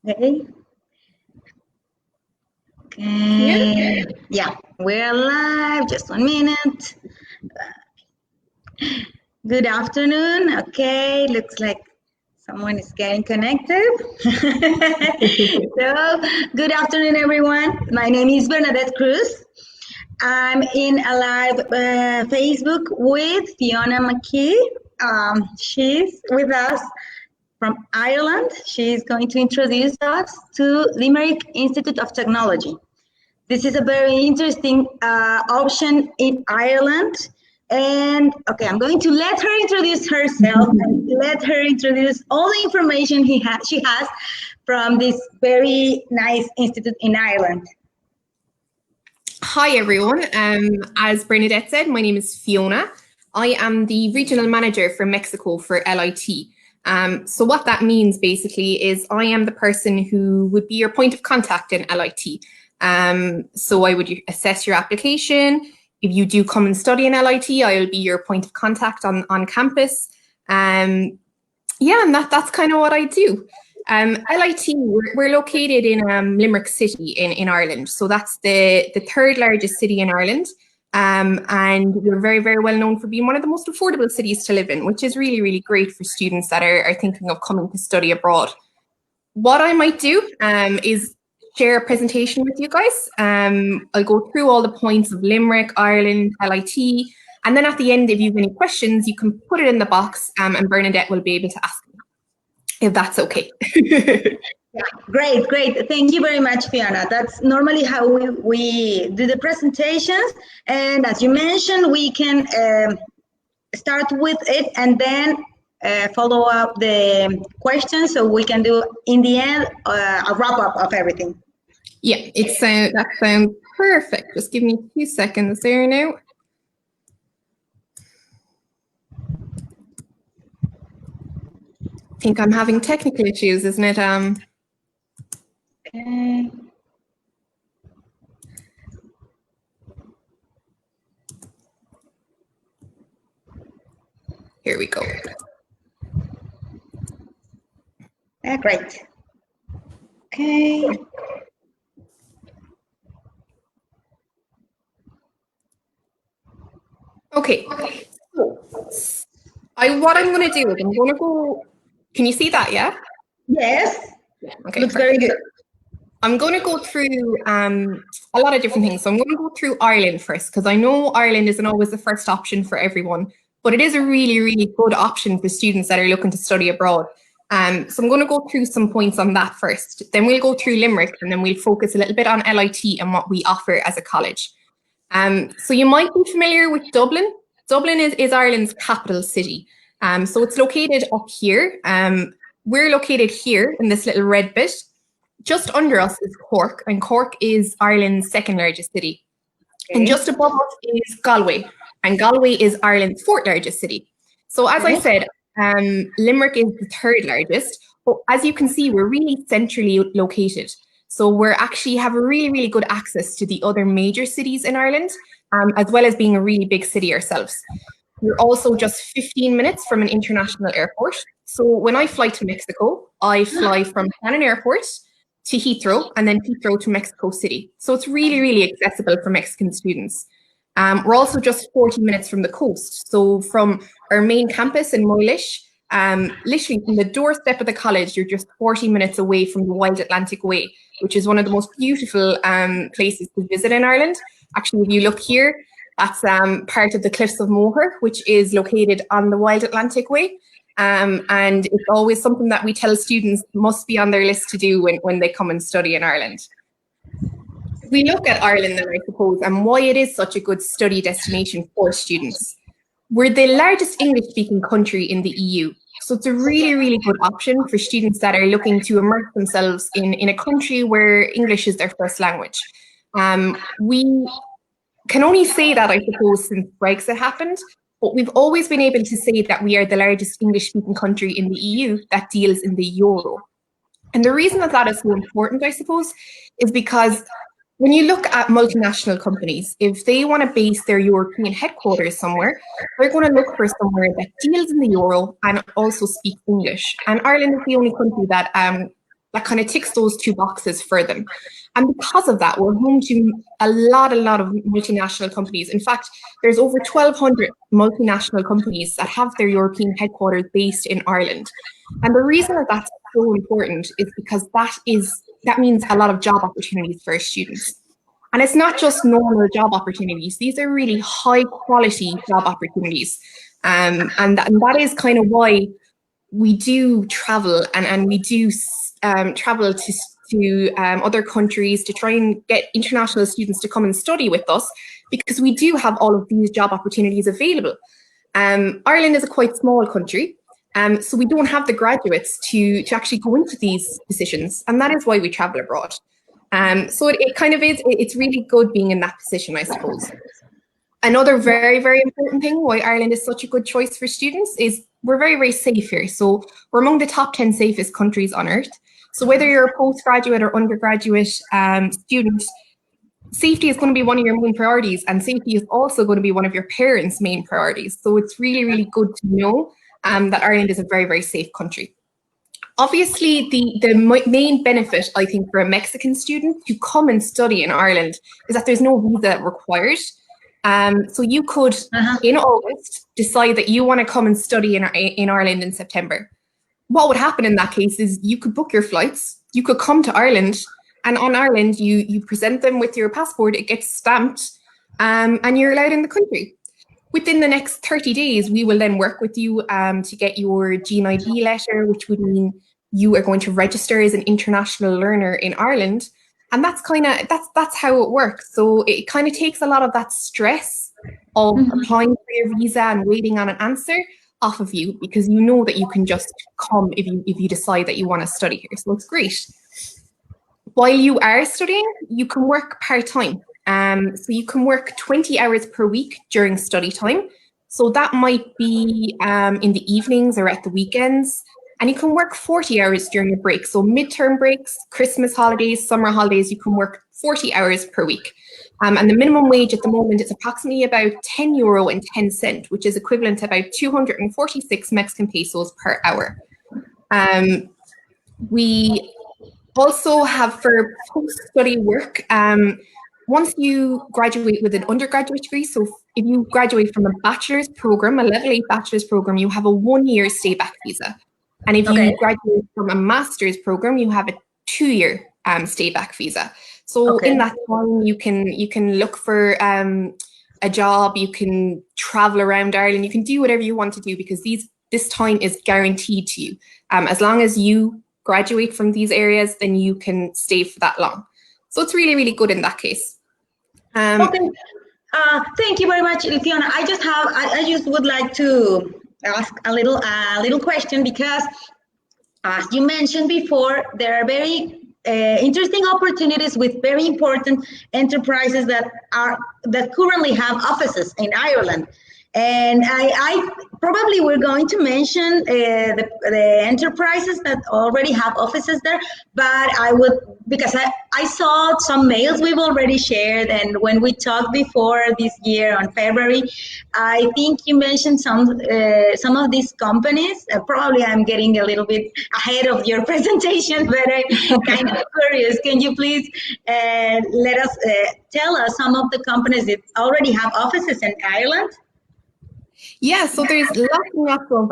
Okay. Okay. Yeah, we're live. Just 1 minute. Good afternoon. Okay, looks like someone is getting connected. So, good afternoon, everyone. My name is Bernadette Cruz. I'm in a live Facebook with Fiona McKie. She's with us from Ireland. She's going to introduce us to Limerick Institute of Technology. This is a very interesting option in Ireland. And okay, I'm going to let her introduce herself and let her introduce all the information she has from this very nice institute in Ireland. Hi everyone, as Bernadette said, my name is Fiona. I am the regional manager for Mexico for LIT. So what that means basically is I am the person who would be your point of contact in LIT. So I would assess your application. If you do come and study in LIT, I'll be your point of contact on campus. Yeah, and that's kind of what I do. LIT, we're located in Limerick City in Ireland. So that's the third largest city in Ireland. And we're very, very well known for being one of the most affordable cities to live in, which is really, really great for students that are thinking of coming to study abroad. What I might do is share a presentation with you guys. I'll go through all the points of Limerick, Ireland, LIT, and then at the end, if you have any questions, you can put it in the box and Bernadette will be able to ask them, if that's okay. Yeah, great. Thank you very much, Fiona. That's normally how we do the presentations. And as you mentioned, we can start with it and then follow up the questions so we can do, in the end, a wrap-up of everything. Yeah, that sounds perfect. Just give me 2 seconds there now. I think I'm having technical issues, isn't it? Okay. Here we go. Yeah, great. Okay. Okay. So, what I'm going to do is I'm going to go. Can you see that? Yeah. Yes. Okay. Looks very good. I'm going to go through a lot of different things. So I'm going to go through Ireland first, because I know Ireland isn't always the first option for everyone, but it is a really, really good option for students that are looking to study abroad. So I'm going to go through some points on that first. Then we'll go through Limerick, and then we'll focus a little bit on LIT and what we offer as a college. So you might be familiar with Dublin. Dublin is Ireland's capital city. So it's located up here. We're located here in this little red bit. Just under us is Cork, and Cork is Ireland's second largest city. Okay. And just above us is Galway, and Galway is Ireland's fourth largest city. So as I said, Limerick is the third largest, but as you can see, we're really centrally located. So we're actually have a really, really good access to the other major cities in Ireland, as well as being a really big city ourselves. We're also just 15 minutes from an international airport. So when I fly to Mexico, I fly from Shannon Airport to Heathrow, and then Heathrow to Mexico City. So it's really, really accessible for Mexican students. We're also just 40 minutes from the coast. So from our main campus in Moylish, literally from the doorstep of the college, you're just 40 minutes away from the Wild Atlantic Way, which is one of the most beautiful places to visit in Ireland. Actually, if you look here, that's part of the Cliffs of Moher, which is located on the Wild Atlantic Way. And it's always something that we tell students must be on their list to do when they come and study in Ireland. We look at Ireland then, I suppose, and why it is such a good study destination for students. We're the largest English-speaking country in the EU. So it's a really, really good option for students that are looking to immerse themselves in a country where English is their first language. We can only say that, I suppose, since Brexit happened, but we've always been able to say that we are the largest English-speaking country in the EU that deals in the euro. And the reason that is so important, I suppose, is because when you look at multinational companies, if they want to base their European headquarters somewhere, they're going to look for somewhere that deals in the euro and also speaks English. And Ireland is the only country that that kind of ticks those two boxes for them. And because of that, we're home to a lot of multinational companies. In fact, there's over 1,200 multinational companies that have their European headquarters based in Ireland. And the reason that that's so important is because that means a lot of job opportunities for our students. And it's not just normal job opportunities. These are really high quality job opportunities. And that is kind of why we do travel and we do travel to other countries to try and get international students to come and study with us, because we do have all of these job opportunities available. Ireland is a quite small country, so we don't have the graduates to actually go into these positions, and that is why we travel abroad. So it kind of is, it's really good being in that position, I suppose. Another very, very important thing why Ireland is such a good choice for students is we're very, very safe here. So we're among the top 10 safest countries on earth. So whether you're a postgraduate or undergraduate student, safety is going to be one of your main priorities, and safety is also going to be one of your parents' main priorities. So it's really, really good to know that Ireland is a very, very safe country. Obviously, the main benefit, I think, for a Mexican student to come and study in Ireland is that there's no visa required. So you could, in August, decide that you want to come and study in Ireland in September. What would happen in that case is you could book your flights, you could come to Ireland, and on Ireland, you present them with your passport, it gets stamped, and you're allowed in the country. Within the next 30 days, we will then work with you to get your G&ID letter, which would mean you are going to register as an international learner in Ireland. And that's how it works. So it kind of takes a lot of that stress of applying for your visa and waiting on an answer off of you, because you know that you can just come if you decide that you want to study here. So it's great. While you are studying, you can work part-time. So you can work 20 hours per week during study time. So that might be in the evenings or at the weekends. And you can work 40 hours during your break. So midterm breaks, Christmas holidays, summer holidays, you can work 40 hours per week. And the minimum wage at the moment is approximately about €10.10, which is equivalent to about 246 Mexican pesos per hour. We also have for post-study work, once you graduate with an undergraduate degree, so if you graduate from a bachelor's program, a level 8 bachelor's program, you have a 1-year stay-back visa. And if you graduate from a master's program, you have a 2-year stay-back visa. So in that time, you can look for a job, you can travel around Ireland, you can do whatever you want to do, because this time is guaranteed to you. As long as you graduate from these areas, then you can stay for that long. So it's really, really good in that case. Thank you very much, Fiona. I just would like to ask a little question, because as you mentioned before, there are very interesting opportunities with very important enterprises that currently have offices in Ireland. And I probably we're going to mention the enterprises that already have offices there, but because I saw some mails we've already shared, and when we talked before this year on February, I think you mentioned some of these companies. Probably I'm getting a little bit ahead of your presentation, but I'm kind of curious. Can you please let us tell us some of the companies that already have offices in Ireland? Yeah, so there's lots of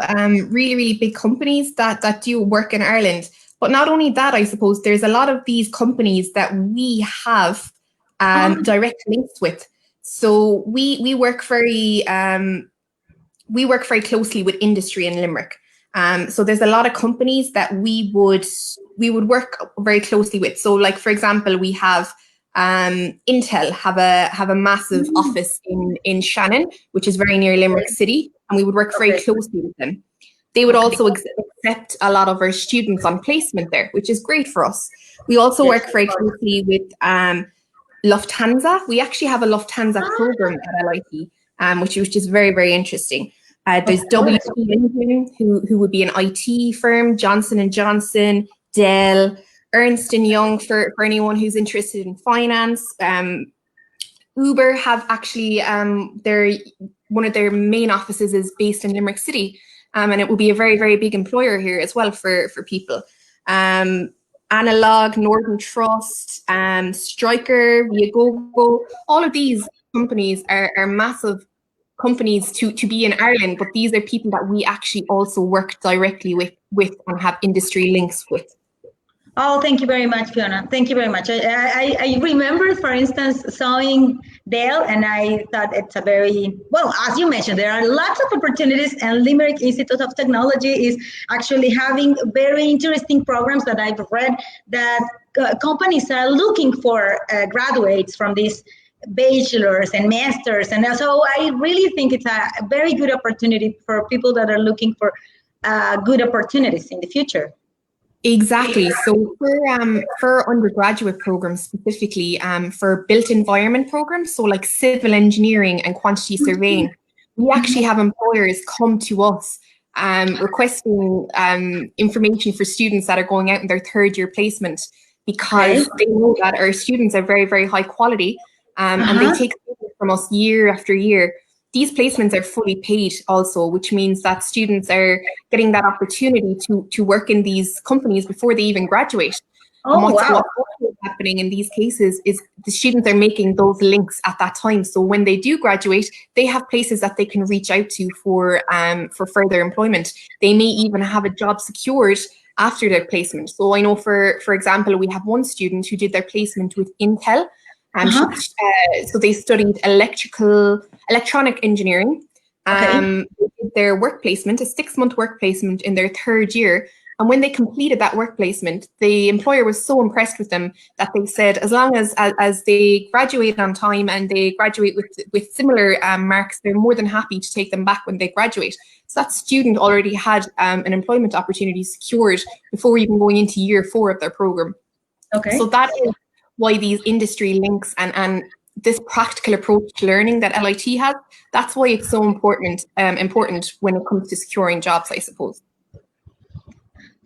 really, really big companies that do work in Ireland. But not only that, I suppose there's a lot of these companies that we have direct links with. So we work very closely with industry in Limerick. So there's a lot of companies that we would work very closely with. So, like, for example, we have Intel have a massive office in Shannon, which is very near Limerick City, and we would work very closely with them. They would also accept a lot of our students on placement there, which is great for us. We also work very closely with Lufthansa. We actually have a Lufthansa program at LIT, which is very, very interesting. There's WP Engine, who would be an IT firm, Johnson & Johnson, Dell, Ernst & Young for anyone who's interested in finance. Uber have actually, one of their main offices is based in Limerick City, and it will be a very, very big employer here as well for people. Analog, Northern Trust, Striker, Viagogo, all of these companies are massive companies to be in Ireland, but these are people that we actually also work directly with and have industry links with. Oh, thank you very much, Fiona. Thank you very much. I remember, for instance, sewing Dale, and I thought it's a very, well, as you mentioned, there are lots of opportunities, and Limerick Institute of Technology is actually having very interesting programs that I've read that companies are looking for graduates from these bachelors and masters. And so I really think it's a very good opportunity for people that are looking for good opportunities in the future. Exactly. So for undergraduate programs specifically, for built environment programs, so like civil engineering and quantity surveying, we actually have employers come to us requesting information for students that are going out in their third year placement, because they know that our students are very, very high quality, and they take students from us year after year. These placements are fully paid also, which means that students are getting that opportunity to work in these companies before they even graduate. And what's happening in these cases is the students are making those links at that time. So when they do graduate, they have places that they can reach out to for further employment. They may even have a job secured after their placement. So I know, for example, we have one student who did their placement with Intel. So they studied electronic engineering. They did their work placement, a 6-month work placement in their third year. And when they completed that work placement, the employer was so impressed with them that they said, as long as they graduate on time and they graduate with similar marks, they're more than happy to take them back when they graduate. So that student already had an employment opportunity secured before even going into year 4 of their program. So that is why these industry links and this practical approach to learning that LIT has, that's why it's so important when it comes to securing jobs, I suppose.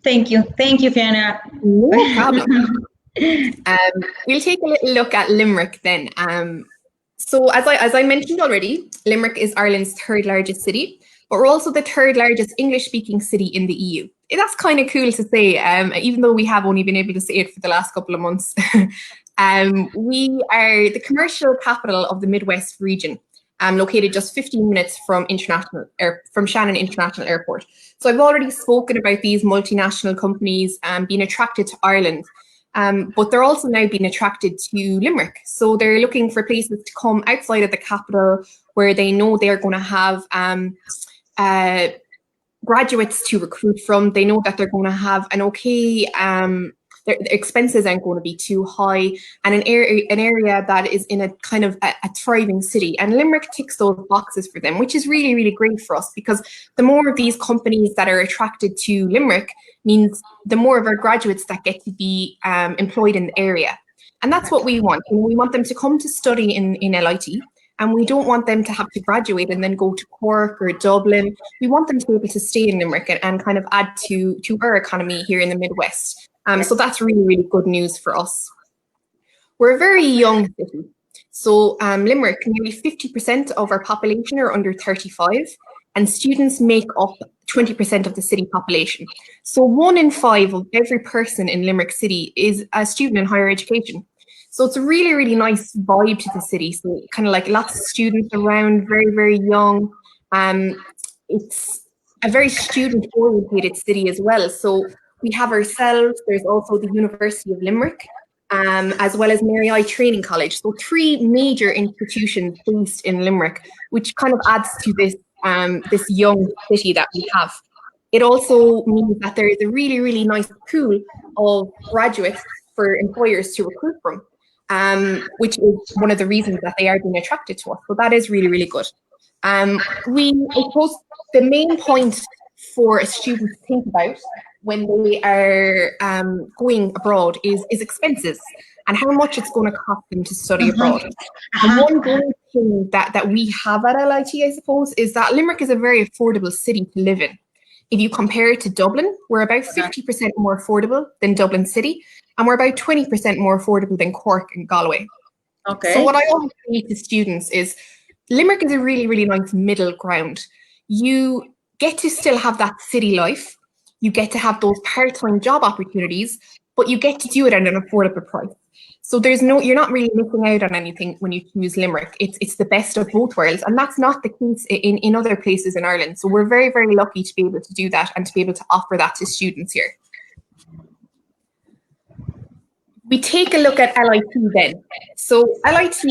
Thank you, Fiona. No problem. We'll take a little look at Limerick then. So as I mentioned already, Limerick is Ireland's 3rd largest city, but we're also the 3rd largest English-speaking city in the EU. That's kind of cool to say, even though we have only been able to say it for the last couple of months. We are the commercial capital of the Midwest region, located just 15 minutes from Shannon International Airport. So I've already spoken about these multinational companies being attracted to Ireland, but they're also now being attracted to Limerick. So they're looking for places to come outside of the capital where they know they're going to have graduates to recruit from. They know that they're going to have an okay, their expenses aren't going to be too high, and an area that is in a kind of a thriving city. And Limerick ticks those boxes for them, which is really, really great for us, because the more of these companies that are attracted to Limerick means the more of our graduates that get to be employed in the area. And that's what we want. We want them to come to study in LIT. And we don't want them to have to graduate and then go to Cork or Dublin. We want them to be able to stay in Limerick and kind of add to our economy here in the Midwest. So that's really, really good news for us. We're a very young city. So Limerick, nearly 50% of our population are under 35, and students make up 20% of the city population. So 1 in 5 of every person in Limerick City is a student in higher education. So it's a really, really nice vibe to the city. So kind of like lots of students around, very, very young. It's a very student-oriented city as well. So we have ourselves, there's also the University of Limerick, as well as Mary I Training College. So 3 major institutions based in Limerick, which kind of adds to this, this young city that we have. It also means that there is a really, really nice pool of graduates for employers to recruit from. Which is one of the reasons that they are being attracted to us. So that is really, really good. I suppose the main point for a student to think about when they are going abroad is expenses and how much it's going to cost them to study abroad. And one great thing that we have at LIT, I suppose, is that Limerick is a very affordable city to live in. If you compare it to Dublin, we're about 50% more affordable than Dublin City, and we're about 20% more affordable than Cork and Galway. So what I always say to students is Limerick is a really, really nice middle ground. You get to still have that city life. You get to have those part-time job opportunities, but you get to do it at an affordable price. So you're not really missing out on anything when you choose Limerick. It's the best of both worlds, and that's not the case in other places in Ireland. So we're very, very lucky to be able to do that and to be able to offer that to students here. We take a look at LIT then. So LIT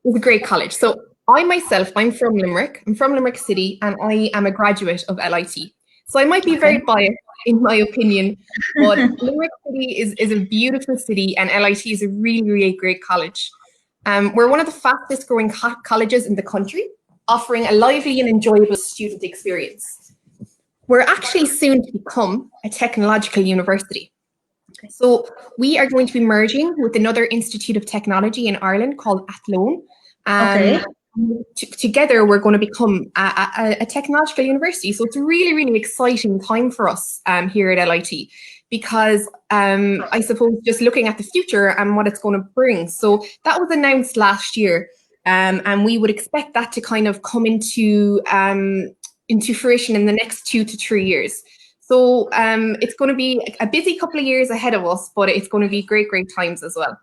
is a great college. So I'm from Limerick. I'm from Limerick City, and I am a graduate of LIT. So I might be very biased in my opinion, but Limerick City is a beautiful city, and LIT is a really, really great college. We're one of the fastest growing colleges in the country, offering a lively and enjoyable student experience. We're actually soon to become a technological university. So we are going to be merging with another Institute of Technology in Ireland called Athlone. Together, we're going to become a technological university. So it's a really, really exciting time for us here at LIT, because I suppose just looking at the future and what it's going to bring. So that was announced last year, and we would expect that to kind of come into fruition in the next 2 to 3 years. So it's going to be a busy couple of years ahead of us, but it's going to be great, great times as well.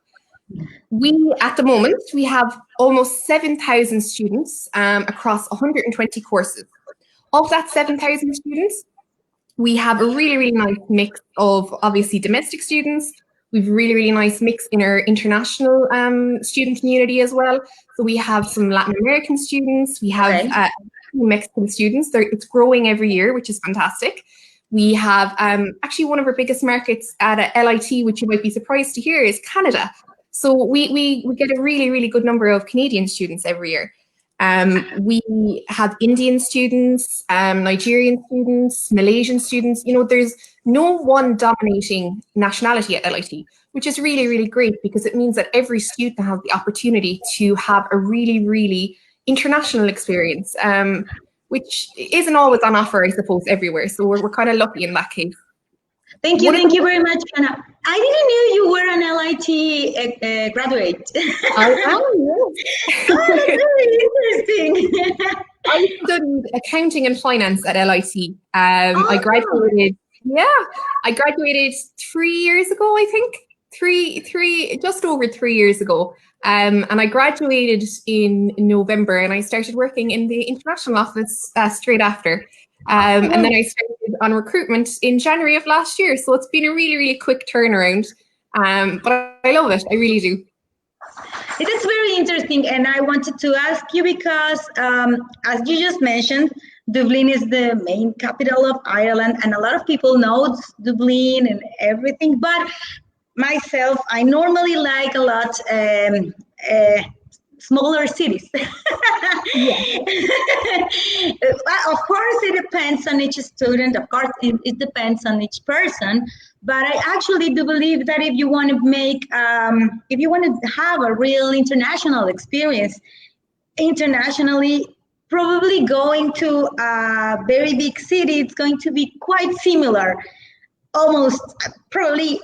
At the moment, we have almost 7,000 students across 120 courses. Of that 7,000 students, we have a really, really nice mix of obviously domestic students. We've a really, really nice mix in our international student community as well. So we have some Latin American students. We have Mexican students. It's growing every year, which is fantastic. We have actually one of our biggest markets at LIT, which you might be surprised to hear, is Canada. So we get a really, really good number of Canadian students every year. We have Indian students, Nigerian students, Malaysian students. You know, there's no one dominating nationality at LIT, which is really, really great, because it means that every student has the opportunity to have a really, really international experience, which isn't always on offer, I suppose, everywhere. So we're kind of lucky in that case. Thank you very much, Fiona. I didn't know you were an LIT graduate. I am, yes. Oh, that's really interesting. I studied accounting and finance at LIT. I graduated 3 years ago, I think. Just over 3 years ago. And I graduated in November, and I started working in the international office straight after. And then I started on recruitment in January of last year. So it's been a really, really quick turnaround. But I love it. I really do. It is very interesting. And I wanted to ask you because, as you just mentioned, Dublin is the main capital of Ireland. And a lot of people know Dublin and everything. But myself, I normally like a lot smaller cities. Of course, it depends on each student. Of course, it depends on each person. But I actually do believe that if you want to have a real international experience, internationally, probably going to a very big city, it's going to be quite similar. Almost probably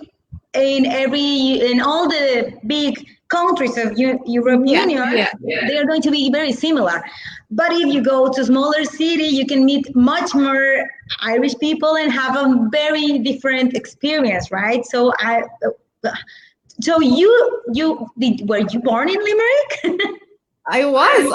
in all the big countries of European Union, they are going to be very similar. But if you go to a smaller city, you can meet much more Irish people and have a very different experience, right? So were you born in Limerick? I was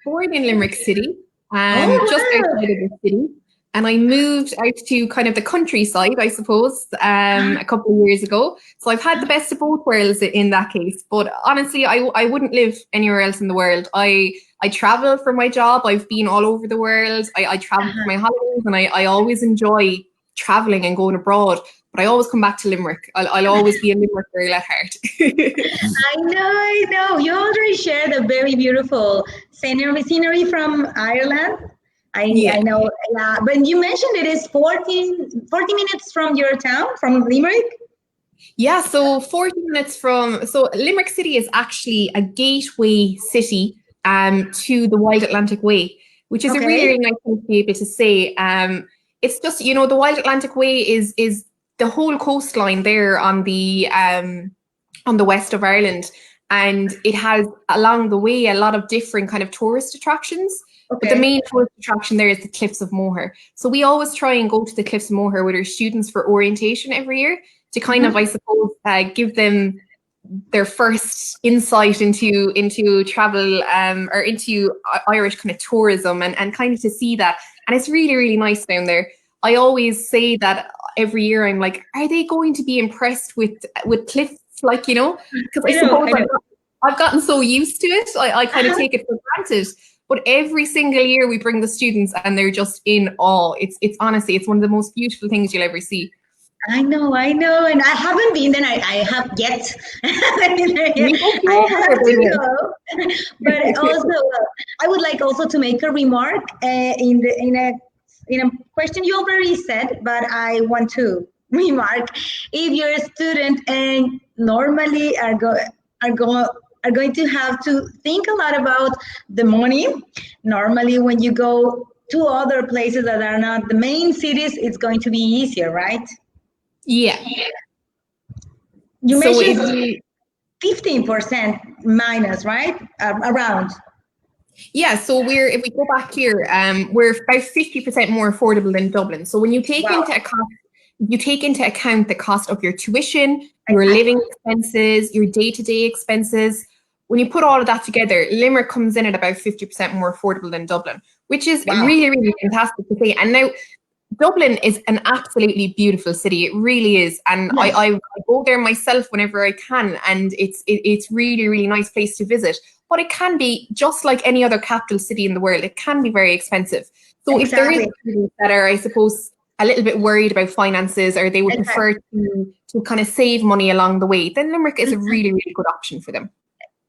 born in Limerick City, just outside of the city. And I moved out to kind of the countryside, I suppose, a couple of years ago. So I've had the best of both worlds in that case. But honestly, I wouldn't live anywhere else in the world. I travel for my job. I've been all over the world. I travel for my holidays, and I always enjoy traveling and going abroad. But I always come back to Limerick. I'll always be a Limerick girl at heart. I know. You already shared a very beautiful scenery from Ireland. I know. But you mentioned it is 40 minutes from your town, from Limerick? Yeah, so 40 minutes so Limerick City is actually a gateway city to the Wild Atlantic Way, which is a really, really nice thing to be able to say. It's just, the Wild Atlantic Way is the whole coastline there on the west of Ireland. And it has along the way a lot of different kind of tourist attractions. But the main tourist attraction there is the Cliffs of Moher. So we always try and go to the Cliffs of Moher with our students for orientation every year, to kind of, I suppose, give them their first insight into travel or into Irish kind of tourism and kind of to see that. And it's really, really nice down there. I always say that every year. I'm like, are they going to be impressed with cliffs? Like, you know, because I suppose I've gotten so used to it. I kind of take it for granted. But every single year we bring the students and they're just in awe. It's honestly, it's one of the most beautiful things you'll ever see. I know, and I haven't been, and I have yet. I have to go. But also, I would like also to make a remark in a question you already said, but I want to remark: if you're a student and normally are going to have to think a lot about the money. Normally, when you go to other places that are not the main cities, it's going to be easier, right? Yeah. You mentioned 15% minus, right? Around. Yeah, so if we go back here, we're about 50% more affordable than Dublin. So when you take into account the cost of your tuition, your living expenses, your day-to-day expenses, when you put all of that together, Limerick comes in at about 50% more affordable than Dublin, which is really, really fantastic to say. And now, Dublin is an absolutely beautiful city. It really is. And I go there myself whenever I can. And it's really, really nice place to visit. But it can be, just like any other capital city in the world, it can be very expensive. So if there is students that are, I suppose, a little bit worried about finances, or they would prefer to kind of save money along the way, then Limerick is a really, really good option for them.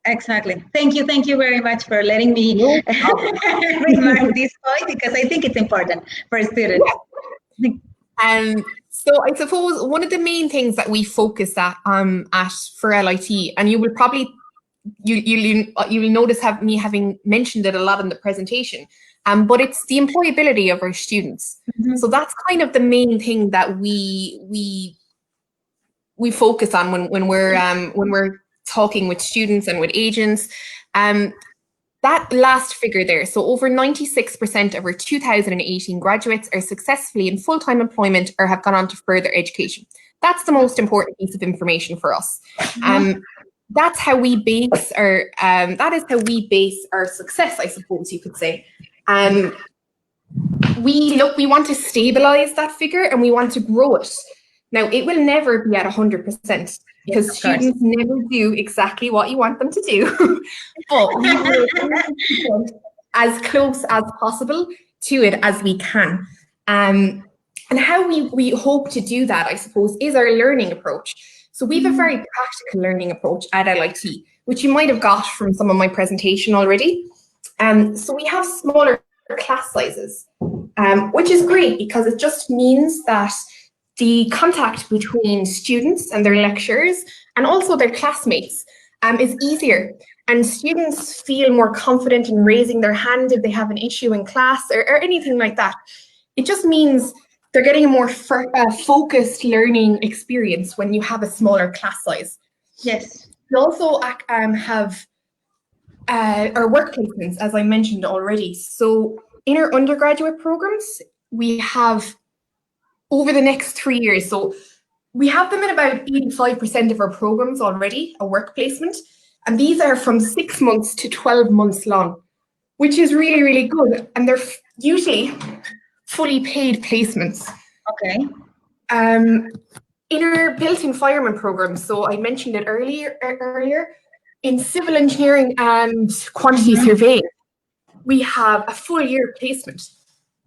Exactly. Thank you very much for letting me remark this point, because I think it's important for students. So I suppose one of the main things that we focus at for LIT, and you will probably you'll notice me having mentioned it a lot in the presentation, but it's the employability of our students. So that's kind of the main thing that we focus on when we're talking with students and with agents. That last figure there, so over 96% of our 2018 graduates are successfully in full-time employment or have gone on to further education. That's the most important piece of information for us. That's how we base our success, I suppose you could say. We want to stabilize that figure and we want to grow it. Now, it will never be at 100%. Because students never do exactly what you want them to do, but we will be as close as possible to it as we can. And how we hope to do that, I suppose, is our learning approach. So we have a very practical learning approach at LIT, which you might have got from some of my presentation already. So we have smaller class sizes, which is great because it just means that the contact between students and their lecturers and also their classmates is easier. And students feel more confident in raising their hand if they have an issue in class or anything like that. It just means they're getting a more focused learning experience when you have a smaller class size. Yes. We also have our work placements, as I mentioned already. So in our undergraduate programs, we have over the next 3 years. So we have them in about 85% of our programs already, a work placement. And these are from 6 months to 12 months long, which is really, really good. And they're usually fully paid placements. Okay. In our built-in fireman programs, so I mentioned it earlier, in civil engineering and quantity surveying, we have a full year placement.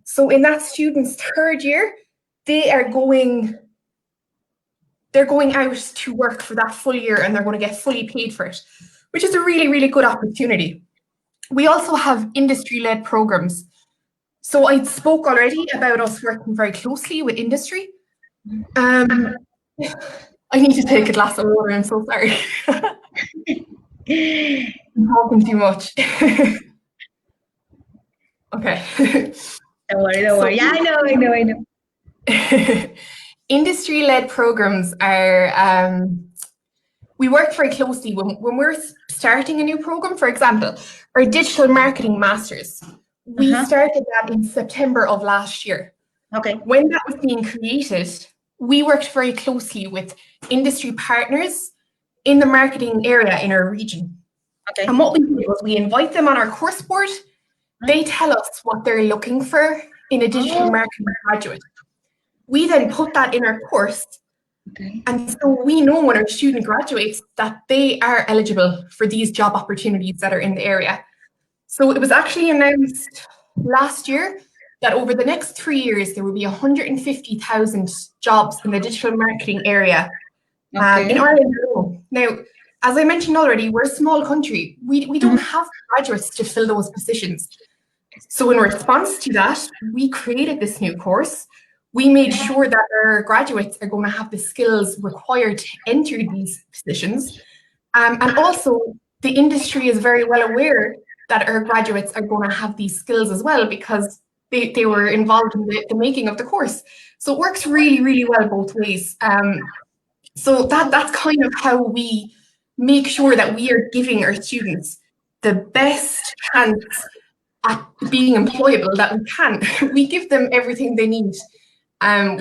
So in that student's third year, they're going out to work for that full year and they're going to get fully paid for it, which is a really, really good opportunity. We also have industry-led programs. So I spoke already about us working very closely with industry. I need to take a glass of water, I'm so sorry. I'm talking too much. Okay. Don't worry. Yeah, I know. Industry-led programs are, we work very closely when we're starting a new program. For example, our digital marketing masters, we started that in September of last year. Okay. When that was being created, we worked very closely with industry partners in the marketing area in our region. Okay. And what we do is we invite them on our course board. They tell us what they're looking for in a digital marketing graduate. We then put that in our course. Okay. And so we know when our student graduates that they are eligible for these job opportunities that are in the area. So it was actually announced last year that over the next 3 years, there will be 150,000 jobs in the digital marketing area in Ireland alone. Now, as I mentioned already, we're a small country. We don't have graduates to fill those positions. So in response to that, we created this new course. We made sure that our graduates are going to have the skills required to enter these positions. And also, the industry is very well aware that our graduates are going to have these skills as well, because they were involved in the making of the course. So it works really, really well both ways. So that's kind of how we make sure that we are giving our students the best chance at being employable that we can. We give them everything they need.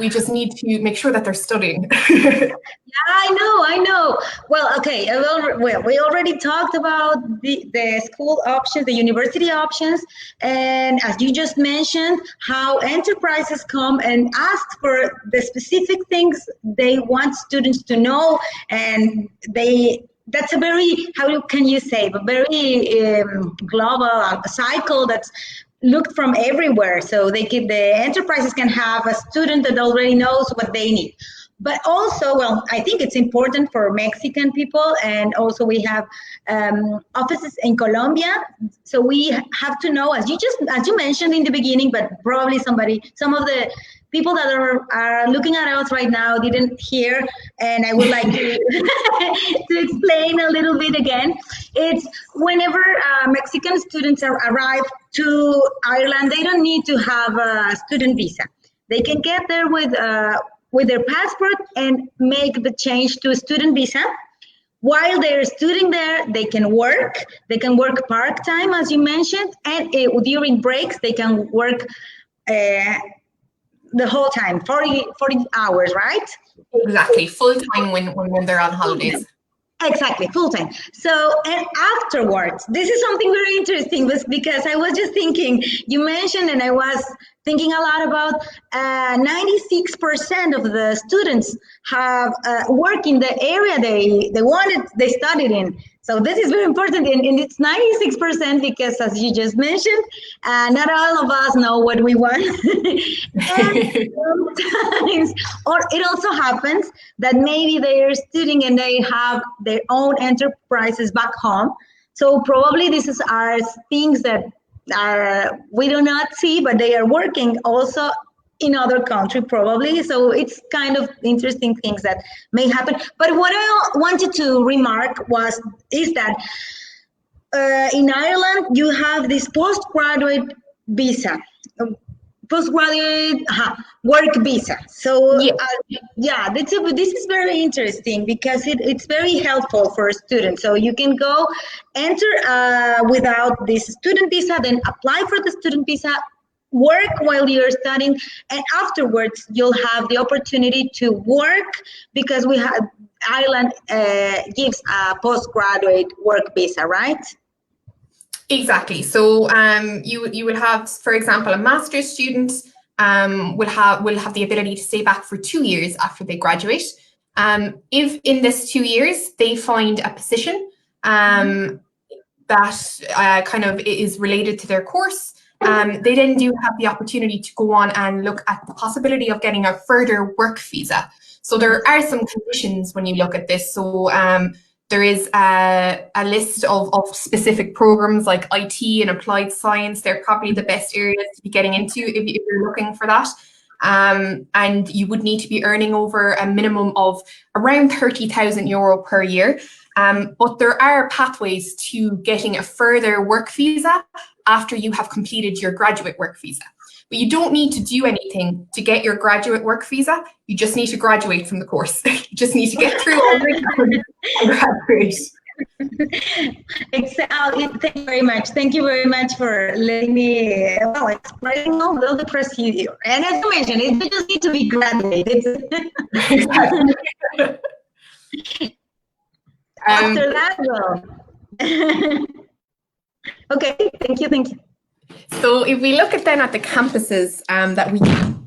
We just need to make sure that they're studying. Yeah, I know. Well, okay. We already talked about the school options, the university options, and as you just mentioned, how enterprises come and ask for the specific things they want students to know, and that's a very, how can you say, a very global cycle that's looked from everywhere. So the enterprises can have a student that already knows what they need. But also, well, I think it's important for Mexican people, and also we have offices in Colombia. So we have to know, as you mentioned in the beginning, but probably some of the people that are looking at us right now didn't hear, and I would like to to explain a little bit again. It's whenever Mexican students arrive to Ireland, they don't need to have a student visa. They can get there with their passport and make the change to a student visa. While they're studying there, they can work. They can work part-time, as you mentioned, and during breaks, they can work the whole time, 40 hours, right? Exactly, full-time when they're on holidays. Exactly, full-time. So, and afterwards, this is something very interesting, because I was just thinking, you mentioned, and I was thinking a lot about 96% of the students have work in the area they studied in. So this is very important, and it's 96% because, as you just mentioned, not all of us know what we want. And sometimes, or it also happens that maybe they are studying and they have their own enterprises back home. So probably are things that we do not see, but they are working also in other country probably. So it's kind of interesting things that may happen. But what I wanted to remark is that in Ireland you have this postgraduate visa, work visa. So this is very interesting because it's very helpful for a student. So you can go enter without this student visa, then apply for the student visa, work while you're studying, and afterwards you'll have the opportunity to work, because Ireland gives a postgraduate work visa, right? Exactly. So you will have, for example, a master's student will have the ability to stay back for 2 years after they graduate. If in this 2 years they find a position that kind of is related to their course, they then do have the opportunity to go on and look at the possibility of getting a further work visa. So there are some conditions when you look at this. So there is a list of specific programs like IT and applied science. They're probably the best areas to be getting into if you're looking for that. And you would need to be earning over a minimum of around €30,000 per year. But there are pathways to getting a further work visa after you have completed your graduate work visa. But you don't need to do anything to get your graduate work visa. You just need to graduate from the course. You just need to get through all the and graduate. Thank you very much. Thank you very much for letting me, well, explain all the procedure. And as you mentioned, it just need to be graduated. After that, well. Okay, thank you, thank you. So if we look at then at the campuses that we have,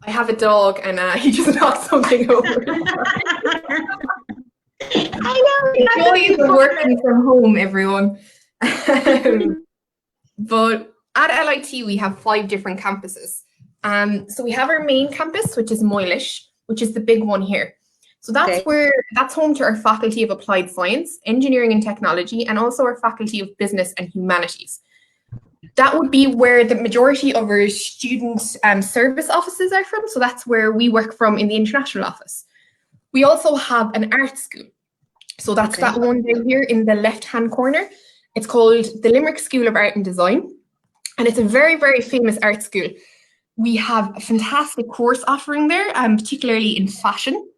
I have a dog and he just knocked something over. I know. Joys of working from home, everyone. But at LIT, we have 5 different campuses. So we have our main campus, which is Moylish, which is the big one here. So that's home to our Faculty of Applied Science, Engineering and Technology, and also our Faculty of Business and Humanities. That would be where the majority of our student service offices are from. So that's where we work from in the international office. We also have an art school. So that's that one down here in the left-hand corner. It's called the Limerick School of Art and Design. And it's a very, very famous art school. We have a fantastic course offering there, particularly in fashion.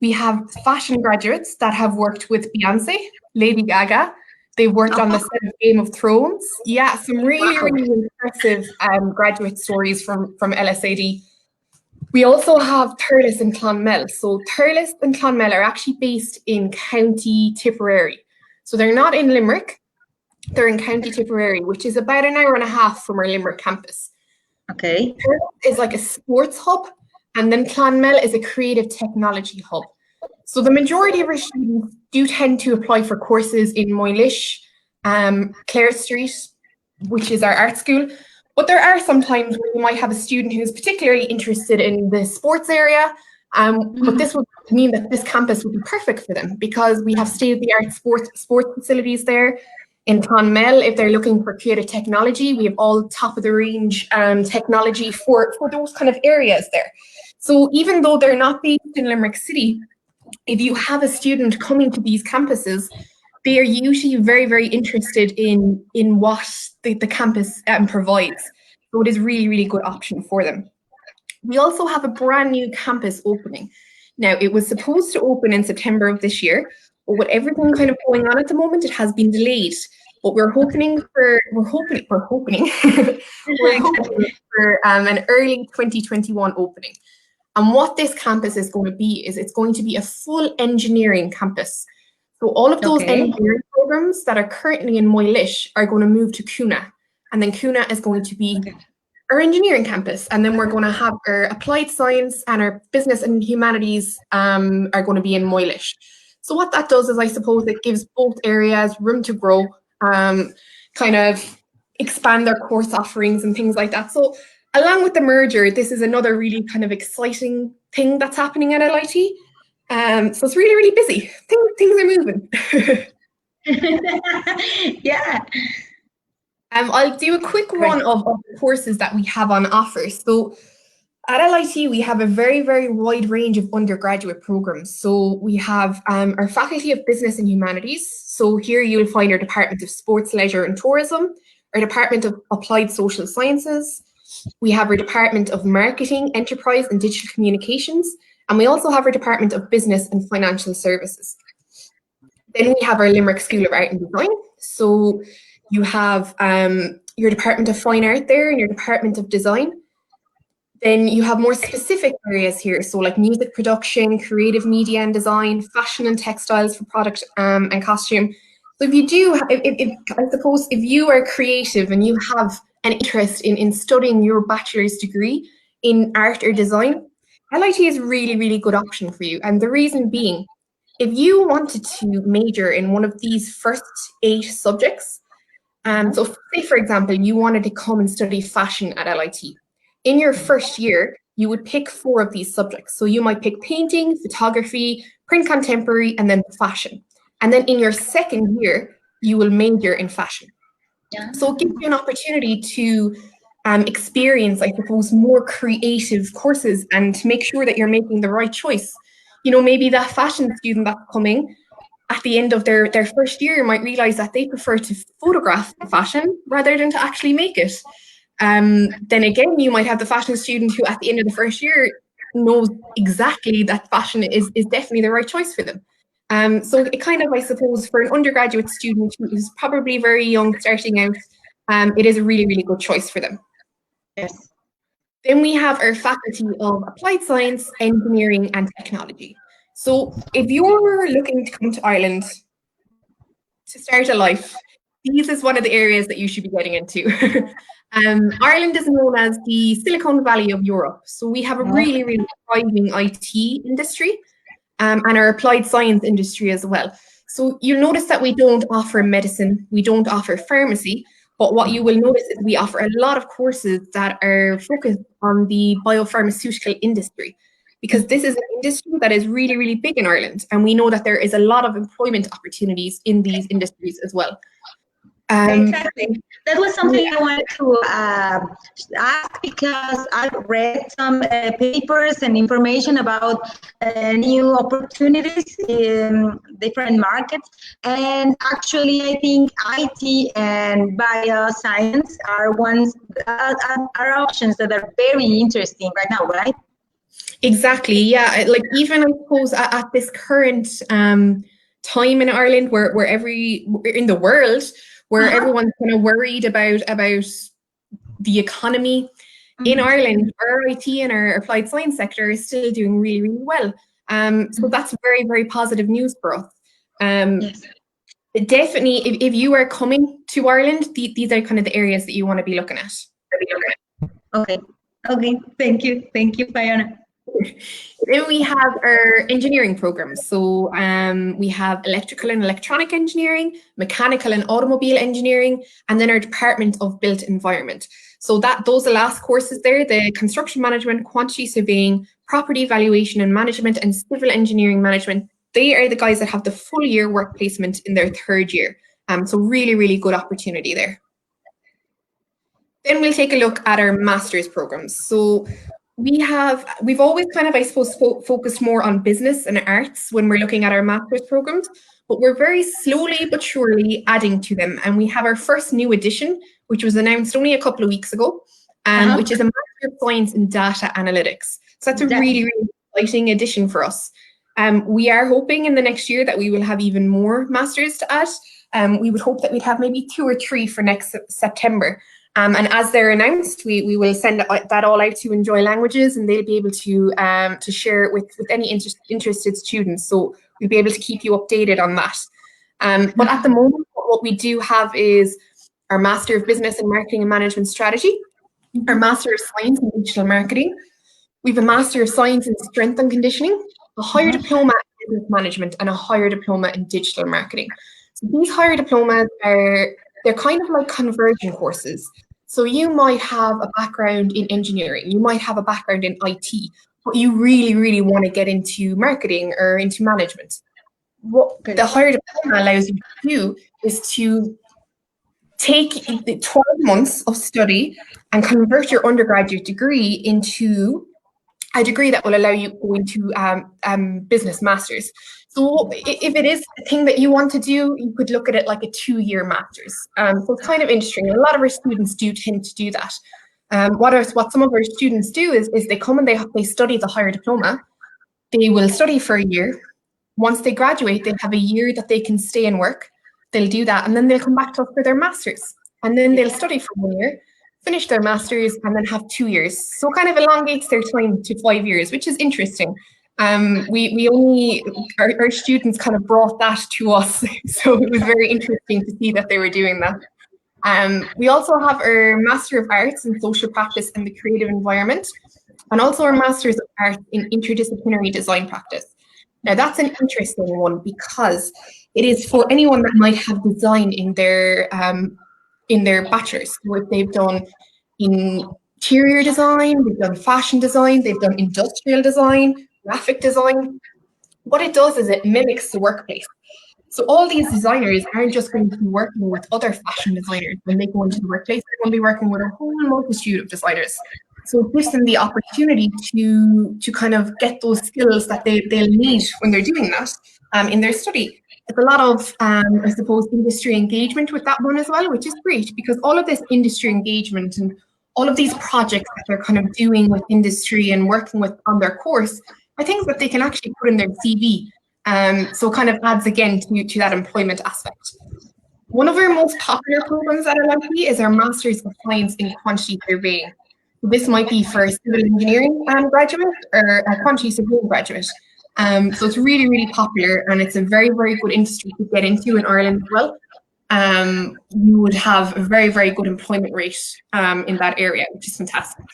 We have fashion graduates that have worked with Beyonce, Lady Gaga. They worked on the set of Game of Thrones. Yeah, some really, really impressive graduate stories from LSAD. We also have Thurles and Clonmel. So Thurles and Clonmel are actually based in County Tipperary. So they're not in Limerick, they're in County Tipperary, which is about an hour and a half from our Limerick campus. Okay. Thurles is like a sports hub, and then Clonmel is a creative technology hub. So the majority of our students do tend to apply for courses in Moylish, Clare Street, which is our art school. But there are some times where you might have a student who's particularly interested in the sports area. But this would mean that this campus would be perfect for them because we have state-of-the-art sports facilities there. In Clonmel, if they're looking for creative technology, we have all top-of-the-range technology for those kind of areas there. So even though they're not based in Limerick City, if you have a student coming to these campuses, they are usually very, very interested in what the campus provides. So it is really, really good option for them. We also have a brand new campus opening. Now, it was supposed to open in September of this year, but with everything kind of going on at the moment, it has been delayed. But we're hoping for an early 2021 opening. And what this campus is going to be is it's going to be a full engineering campus. So all of those engineering programs that are currently in Moylish are going to move to Kuna. And then Kuna is going to be our engineering campus. And then we're going to have our applied science and our business and humanities are going to be in Moylish. So what that does is, I suppose, it gives both areas room to grow, kind of expand their course offerings and things like that. So along with the merger, this is another really kind of exciting thing that's happening at LIT. So it's really, really busy. Things are moving. Yeah. I'll do a quick run of the courses that we have on offer. So at LIT, we have a very, very wide range of undergraduate programs. So we have our Faculty of Business and Humanities. So here you'll find our Department of Sports, Leisure and Tourism, our Department of Applied Social Sciences. We have our Department of Marketing, Enterprise and Digital Communications. And we also have our Department of Business and Financial Services. Then we have our Limerick School of Art and Design. So you have your Department of Fine Art there and your Department of Design. Then you have more specific areas here. So like music production, creative media and design, fashion and textiles for product and costume. So if you do, I suppose if you are creative and you have an interest in studying your bachelor's degree in art or design, LIT is a really, really good option for you. And the reason being, if you wanted to major in one of these first 8 subjects, so say, for example, you wanted to come and study fashion at LIT, in your first year, you would pick 4 of these subjects. So you might pick painting, photography, print contemporary, and then fashion. And then in your second year, you will major in fashion. Yeah. So it gives you an opportunity to experience, I suppose, more creative courses and to make sure that you're making the right choice. You know, maybe that fashion student that's coming at the end of their first year might realize that they prefer to photograph fashion rather than to actually make it. Then again, you might have the fashion student who at the end of the first year knows exactly that fashion is definitely the right choice for them. So it kind of, I suppose, for an undergraduate student who's probably very young, starting out, it is a really, really good choice for them. Yes. Then we have our Faculty of Applied Science, Engineering and Technology. So if you're looking to come to Ireland to start a life, this is one of the areas that you should be getting into. Ireland is known as the Silicon Valley of Europe. So we have a really, really thriving IT industry and our applied science industry as well. So you'll notice that we don't offer medicine, we don't offer pharmacy, but what you will notice is we offer a lot of courses that are focused on the biopharmaceutical industry, because this is an industry that is really, really big in Ireland. And we know that there is a lot of employment opportunities in these industries as well. Exactly. That was something I wanted to ask, because I've read some papers and information about new opportunities in different markets. And actually, I think IT and bioscience are are options that are very interesting right now, right? Exactly. Yeah. Like, even I suppose at this current time in Ireland, where in the world, where everyone's kind of worried about the economy, in Ireland, our IT and our applied science sector is still doing really, really well. So that's very, very positive news for us. Yes. Definitely, if you are coming to Ireland, these are kind of the areas that you want to be looking at. Okay. Okay. Thank you, Fiona. Then we have our engineering programs. So we have electrical and electronic engineering, mechanical and automobile engineering, and then our Department of Built Environment. So those are the last courses there: the construction management, quantity surveying, property valuation and management, and civil engineering management. They are the guys that have the full year work placement in their third year. So really, really good opportunity there. Then we'll take a look at our master's programs. So we've always kind of, I suppose, focused more on business and arts when we're looking at our master's programs, but we're very slowly but surely adding to them. And we have our first new edition, which was announced only a couple of weeks ago, which is a Master of Science in Data Analytics. So that's a really, really exciting addition for us. We are hoping in the next year that we will have even more masters to add. We would hope that we'd have maybe 2 or 3 for next September. And as they're announced, we will send that all out to Enjoy Languages, and they'll be able to share it with any interested students. So we'll be able to keep you updated on that. But at the moment, what we do have is our Master of Business and Marketing and Management Strategy, our Master of Science in Digital Marketing. We have a Master of Science in Strength and Conditioning, a Higher Diploma in Business Management, and a Higher Diploma in Digital Marketing. So these higher diplomas they're kind of like conversion courses. So you might have a background in engineering, you might have a background in IT, but you really, really want to get into marketing or into management. What the higher diploma allows you to do is to take the 12 months of study and convert your undergraduate degree into a degree that will allow you to go into business masters. So if it is a thing that you want to do, you could look at it like a 2-year master's. So it's kind of interesting. A lot of our students do tend to do that. What some of our students do is they come and they study the higher diploma. They will study for a year. Once they graduate, they have a year that they can stay and work. They'll do that, and then they'll come back to us for their master's. And then they'll study for 1 year, finish their master's, and then have 2 years. So kind of elongates their time to 5 years, which is interesting. Our students kind of brought that to us. So it was very interesting to see that they were doing that. We also have our Master of Arts in Social Practice and the Creative Environment, and also our Masters of Arts in Interdisciplinary Design Practice. Now that's an interesting one because it is for anyone that might have design in their bachelor's. So if they've done interior design, they've done fashion design, they've done industrial design, graphic design. What it does is it mimics the workplace. So all these designers aren't just going to be working with other fashion designers when they go into the workplace. They're going to be working with a whole multitude of designers. So it gives them the opportunity to kind of get those skills that they'll need when they're doing that in their study. There's a lot of, I suppose, industry engagement with that one as well, which is great because all of this industry engagement and all of these projects that they're kind of doing with industry and working with on their course are things that they can actually put in their CV. So it kind of adds again to that employment aspect. One of our most popular programs at LIT is our Masters of Science in Quantity Surveying. This might be for a civil engineering graduate or a quantity surveying graduate. So it's really, really popular, and it's a very, very good industry to get into in Ireland as well. You would have a very, very good employment rate in that area, which is fantastic.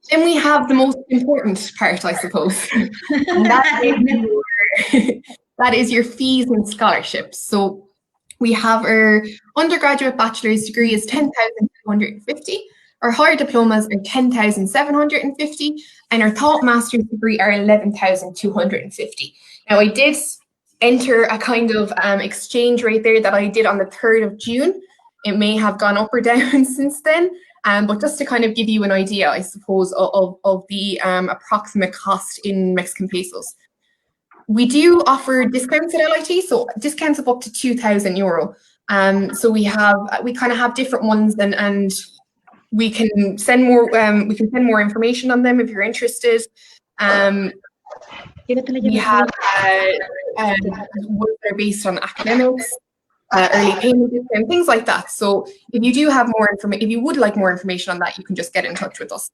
Then we have the most important part, I suppose, and that is your fees and scholarships. So we have our undergraduate bachelor's degree is 10,250, our higher diplomas are 10,750, and our top master's degree are 11,250. Now, I did enter a kind of exchange rate there that I did on the 3rd of June. It may have gone up or down since then, but just to kind of give you an idea, I suppose, of the approximate cost in Mexican pesos. We do offer discounts at LIT, so discounts of up to €2,000. So we kind of have different ones, and we can send more. We can send more information on them if you're interested. We have ones that are based on academics, early payment discount, things like that. So if you do have more information, if you would like more information on that, you can just get in touch with us.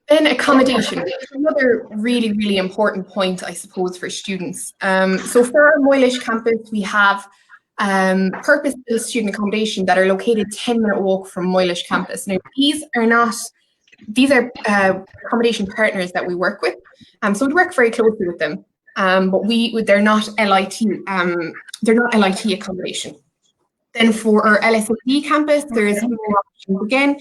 Then accommodation, which is another really, really important point, I suppose, for students. So for our Moylish campus, we have purpose-built student accommodation that are located 10-minute walk from Moylish campus. Now, these are accommodation partners that we work with. So we work very closely with them, but they're not LIT. They're not LIT accommodation. Then for our LSAD campus, there is more options again.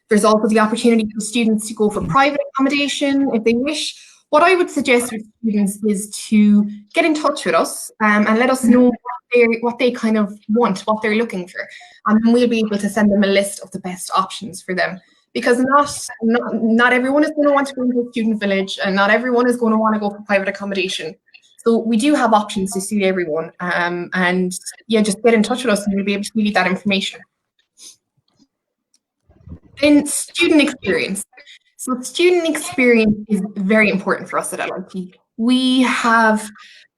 There's also the opportunity for students to go for private accommodation if they wish. What I would suggest with students is to get in touch with us and let us know what they kind of want, what they're looking for. And then we'll be able to send them a list of the best options for them. Because not everyone is going to want to go into a student village, and not everyone is going to want to go for private accommodation. So we do have options to suit everyone. And yeah, just get in touch with us and we'll be able to give you that information. Then student experience. So student experience is very important for us at LIT. We have,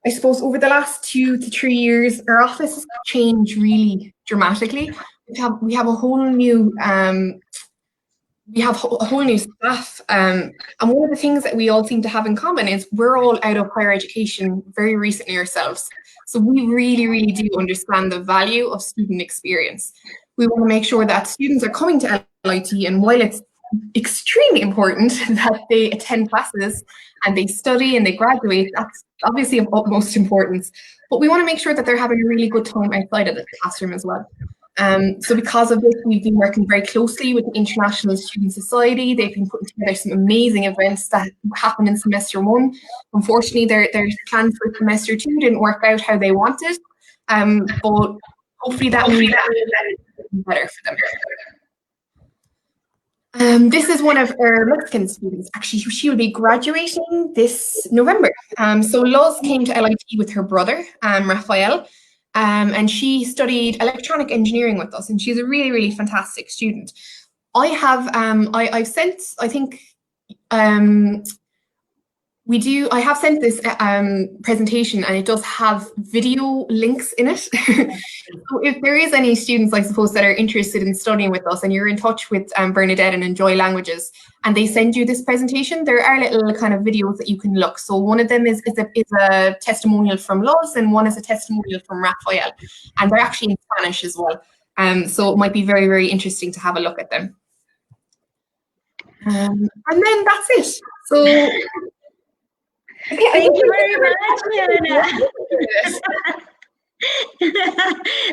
I suppose, over the last 2 to 3 years, our office has changed really dramatically. We have a whole new staff, and one of the things that we all seem to have in common is we're all out of higher education very recently ourselves. So we really, really do understand the value of student experience. We want to make sure that students are coming to LIT, and while it's extremely important that they attend classes and they study and they graduate, that's obviously of utmost importance, but we want to make sure that they're having a really good time outside of the classroom as well. So because of this, we've been working very closely with the International Student Society. They've been putting together some amazing events that happened in semester 1. Unfortunately, their plans for semester 2 didn't work out how they wanted, but hopefully that will be better for them. This is one of our Mexican students. Actually, she will be graduating this November. So Luz came to LIT with her brother, Rafael. And she studied electronic engineering with us, and she's a really, really fantastic student. I've sent, I think, I have sent this presentation, and it does have video links in it. So if there is any students, I suppose, that are interested in studying with us and you're in touch with Bernadette and Enjoy Languages, and they send you this presentation, there are little kind of videos that you can look. So one of them is a testimonial from Luz, and one is a testimonial from Rafael. And they're actually in Spanish as well. So it might be very, very interesting to have a look at them. And then that's it. So thank you very much, Fiona.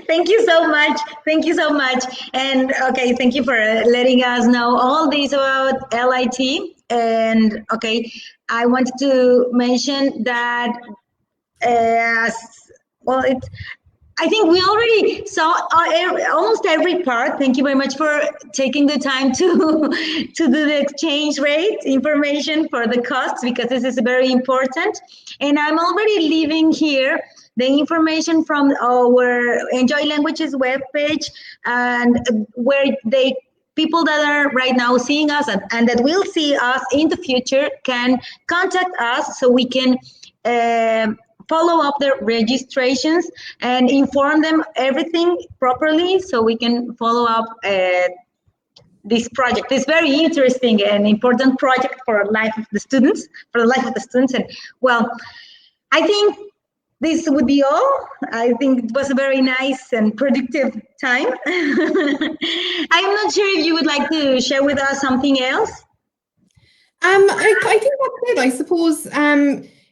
Thank you so much. Thank you so much. And okay, thank you for letting us know all this about LIT. And okay, I wanted to mention that I think we already saw almost every part. Thank you very much for taking the time to do the exchange rate information for the costs, because this is very important. And I'm already leaving here the information from our Enjoy Languages webpage, and where they people that are right now seeing us and that will see us in the future can contact us so we can follow up their registrations and inform them everything properly so we can follow up this project. It's very interesting and important project for the life of the students, and well, I think this would be all. I think it was a very nice and productive time. I'm not sure if you would like to share with us something else. I think that's it. I suppose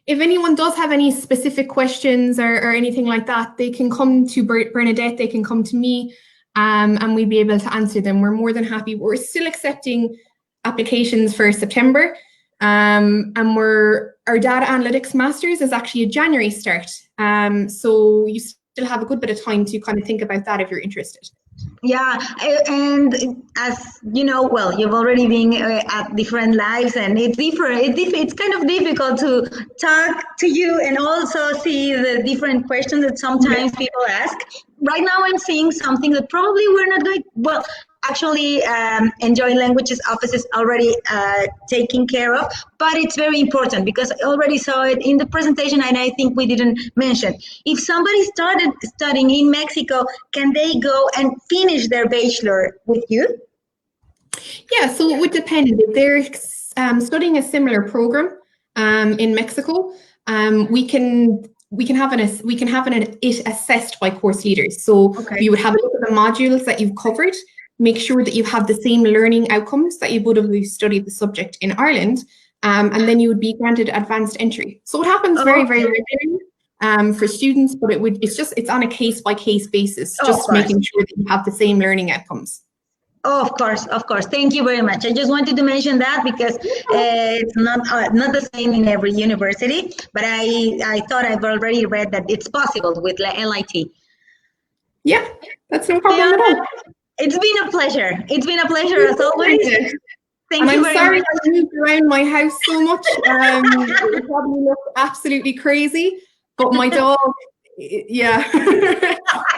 if anyone does have any specific questions or anything like that, they can come to Bernadette, they can come to me, and we'll be able to answer them. We're more than happy. We're still accepting applications for September. And our data analytics masters is actually a January start. So you still have a good bit of time to kind of think about that if you're interested. Yeah, and as you know, well, you've already been at different lives, and it's different. It's kind of difficult to talk to you and also see the different questions that sometimes people ask. Right now, I'm seeing something that probably we're not going. Well, actually, Enjoy Languages office is already taking care of, but it's very important because I already saw it in the presentation, and I think we didn't mention. If somebody started studying in Mexico, can they go and finish their bachelor with you? Yeah, so it would depend. If they're studying a similar program in Mexico, we can have it assessed by course leaders. So we would have a look at the modules that you've covered, make sure that you have the same learning outcomes that you would have if you studied the subject in Ireland, and then you would be granted advanced entry. So it happens very, very regularly for students, but it's on a case-by-case basis, just making sure that you have the same learning outcomes. Oh, of course. Thank you very much. I just wanted to mention that because it's not the same in every university, but I thought I've already read that it's possible with LIT. Yeah, that's no problem at all. It's been a pleasure. It's been a pleasure as always. Thank you very much. I'm sorry I moved around my house so much. It probably look absolutely crazy, but my dog, yeah.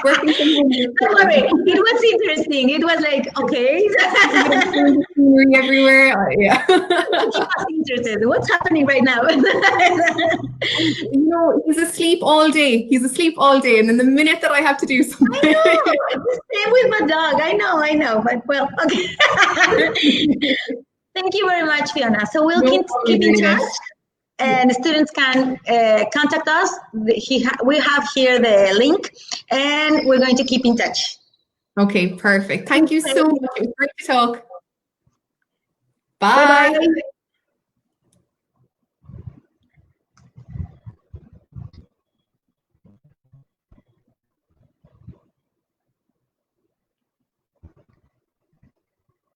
Working from home. Don't worry, it was interesting. It was like, okay. Everywhere. Yeah. He was interested. What's happening right now? You know, he's asleep all day. And then the minute that I have to do something. I know. It's the same with my dog. I know. But well, okay. Thank you very much, Fiona. So we'll keep in touch. And students can contact us. We have here the link, and we're going to keep in touch. Okay, perfect. Thank you so much. It was great to talk. Bye. Bye-bye.